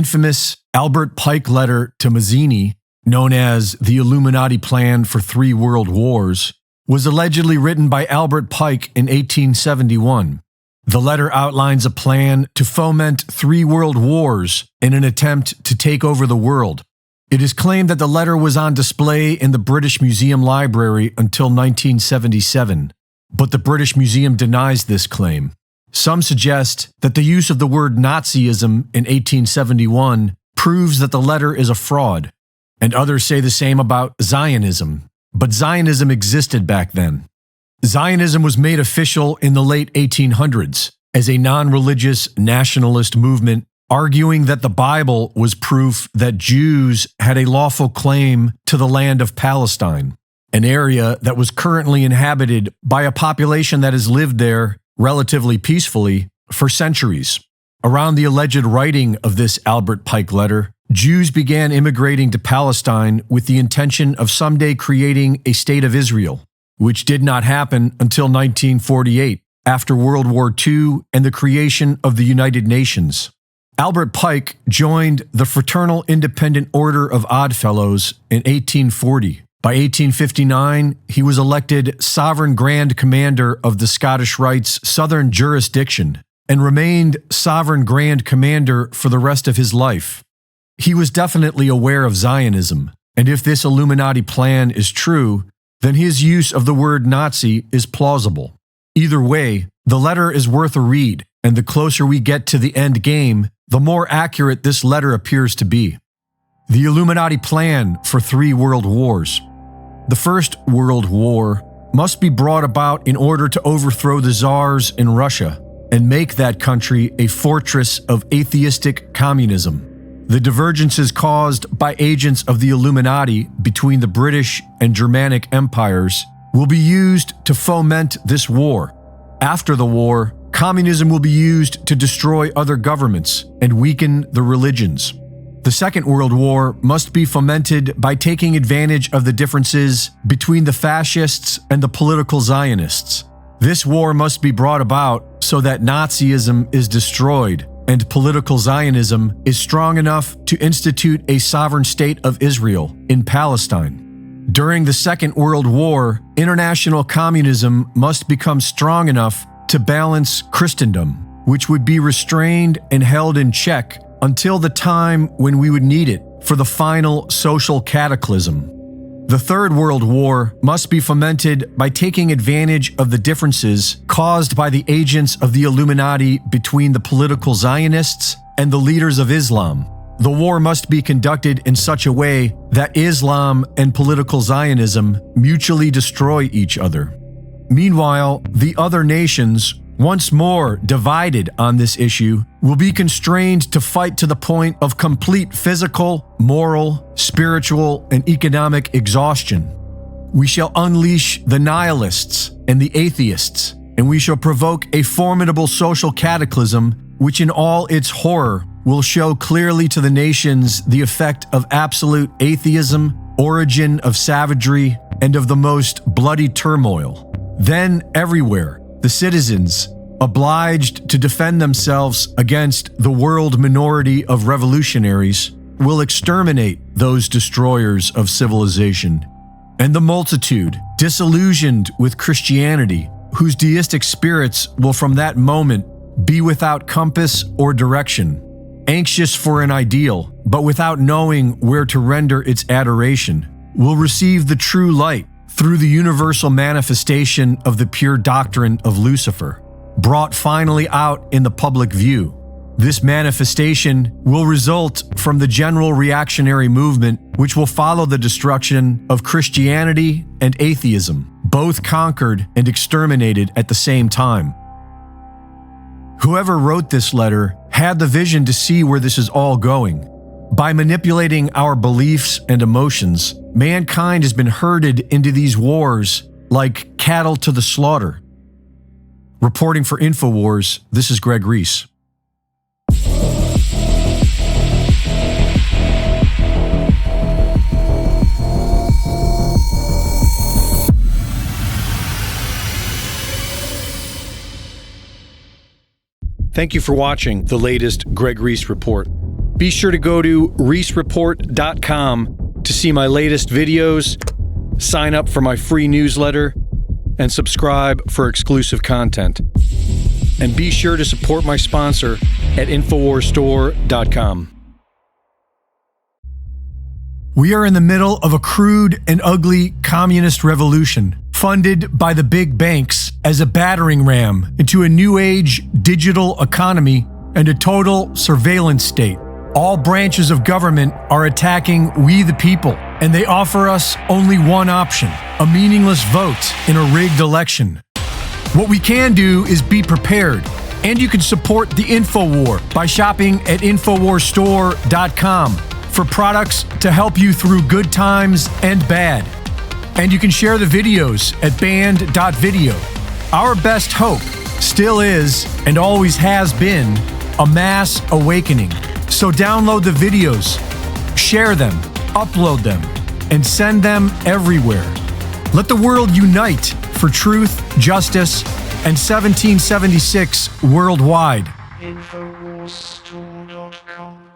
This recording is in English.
infamous Albert Pike letter to Mazzini, known as the Illuminati Plan for 3 World Wars, was allegedly written by Albert Pike in 1871. The letter outlines a plan to foment 3 world wars in an attempt to take over the world. It is claimed that the letter was on display in the British Museum Library until 1977, but the British Museum denies this claim. Some suggest that the use of the word Nazism in 1871 proves that the letter is a fraud, and others say the same about Zionism. But Zionism existed back then. Zionism was made official in the late 1800s as a non-religious nationalist movement, arguing that the Bible was proof that Jews had a lawful claim to the land of Palestine, an area that was currently inhabited by a population that has lived there relatively peacefully for centuries. Around the alleged writing of this Albert Pike letter, Jews began immigrating to Palestine with the intention of someday creating a state of Israel, which did not happen until 1948, after World War II and the creation of the United Nations. Albert Pike joined the Fraternal Independent Order of Oddfellows in 1840. By 1859, he was elected Sovereign Grand Commander of the Scottish Rite's Southern Jurisdiction and remained Sovereign Grand Commander for the rest of his life. He was definitely aware of Zionism, and if this Illuminati plan is true, then his use of the word Nazi is plausible. Either way, the letter is worth a read, and the closer we get to the end game, the more accurate this letter appears to be. The Illuminati plan for 3 world wars. The First World War must be brought about in order to overthrow the czars in Russia and make that country a fortress of atheistic communism. The divergences caused by agents of the Illuminati between the British and Germanic empires will be used to foment this war. After the war, communism will be used to destroy other governments and weaken the religions. The Second World War must be fomented by taking advantage of the differences between the fascists and the political Zionists. This war must be brought about so that Nazism is destroyed and political Zionism is strong enough to institute a sovereign state of Israel in Palestine. During the Second World War, international communism must become strong enough to balance Christendom, which would be restrained and held in check until the time when we would need it for the final social cataclysm. The Third World War must be fomented by taking advantage of the differences caused by the agents of the Illuminati between the political Zionists and the leaders of Islam. The war must be conducted in such a way that Islam and political Zionism mutually destroy each other. Meanwhile, the other nations, once more divided on this issue, will be constrained to fight to the point of complete physical, moral, spiritual, and economic exhaustion. We shall unleash the nihilists and the atheists, and we shall provoke a formidable social cataclysm which in all its horror will show clearly to the nations the effect of absolute atheism, origin of savagery, and of the most bloody turmoil. Then everywhere, the citizens, obliged to defend themselves against the world minority of revolutionaries, will exterminate those destroyers of civilization. And the multitude, disillusioned with Christianity, whose deistic spirits will from that moment be without compass or direction, anxious for an ideal, but without knowing where to render its adoration, will receive the true light through the universal manifestation of the pure doctrine of Lucifer, brought finally out in the public view. This manifestation will result from the general reactionary movement which will follow the destruction of Christianity and atheism, both conquered and exterminated at the same time. Whoever wrote this letter had the vision to see where this is all going. By manipulating our beliefs and emotions, mankind has been herded into these wars like cattle to the slaughter. Reporting for InfoWars, this is Greg Reese. Thank you for watching the latest Greg Reese Report. Be sure to go to reesereport.com to see my latest videos, sign up for my free newsletter, and subscribe for exclusive content. And be sure to support my sponsor at InfoWarsStore.com. We are in the middle of a crude and ugly communist revolution, funded by the big banks as a battering ram into a new age digital economy and a total surveillance state. All branches of government are attacking we the people, and they offer us only one option: a meaningless vote in a rigged election. What we can do is be prepared, and you can support the InfoWar by shopping at InfoWarsStore.com for products to help you through good times and bad. And you can share the videos at band.video. Our best hope still is, and always has been, a mass awakening. So download the videos, share them, upload them, and send them everywhere. Let the world unite for truth, justice, and 1776 worldwide. InfoWarsStore.com